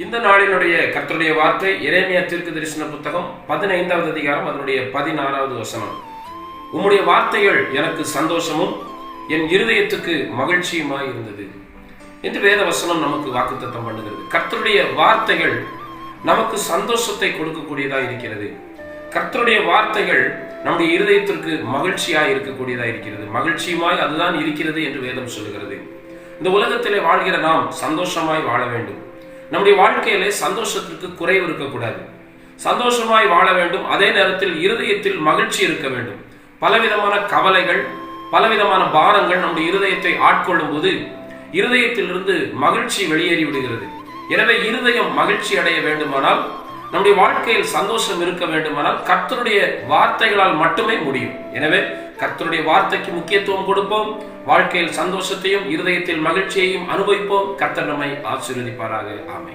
இந்த நாளினுடைய கர்த்தருடைய வார்த்தை எரேமியா தீர்க்கதரிசன புத்தகம் 15வது அதிகாரம் அதனுடைய 16வது வசனம். உம்முடைய வார்த்தைகள் எனக்கு சந்தோஷமும் என் இருதயத்துக்கு மகிழ்ச்சியுமாய் இருந்தது என்று வேத வசனம் நமக்கு வாக்குத்தத்தம் பண்ணுகிறது. கர்த்தருடைய வார்த்தைகள் நமக்கு சந்தோஷத்தை கொடுக்கக்கூடியதாக இருக்கிறது. கர்த்தருடைய வார்த்தைகள் நம்முடைய இருதயத்திற்கு மகிழ்ச்சியாய் இருக்கக்கூடியதாக இருக்கிறது. மகிழ்ச்சியுமாய் அதுதான் இருக்கிறது என்று வேதம் சொல்கிறது. இந்த உலகத்திலே வாழ்கிற நாம் சந்தோஷமாய் வாழ வேண்டும். நம்முடைய வாழ்க்கையிலே சந்தோஷத்திற்கு குறைவு இருக்கக்கூடாது. சந்தோஷமாய் வாழ வேண்டும். அதே நேரத்தில் இருதயத்தில் மகிழ்ச்சி இருக்க வேண்டும். பலவிதமான கவலைகள், பலவிதமான பாரங்கள் நம்முடைய இருதயத்தை ஆட்கொள்ளும் போது இருதயத்திலிருந்து மகிழ்ச்சி வெளியேறி விடுகிறது. எனவே இருதயம் மகிழ்ச்சி அடைய வேண்டுமானால், நம்முடைய வாழ்க்கையில் சந்தோஷம் இருக்க வேண்டுமானால் கர்த்தருடைய வார்த்தைகளால் மட்டுமே முடியும். எனவே கர்த்தருடைய வார்த்தைக்கு முக்கியத்துவம் கொடுப்போம். வாழ்க்கையில் சந்தோஷத்தையும் இருதயத்தில் மகிழ்ச்சியையும் அனுபவிப்போம். கர்த்தர் நம்மை ஆசீர்வதிப்பாராக. ஆமென்.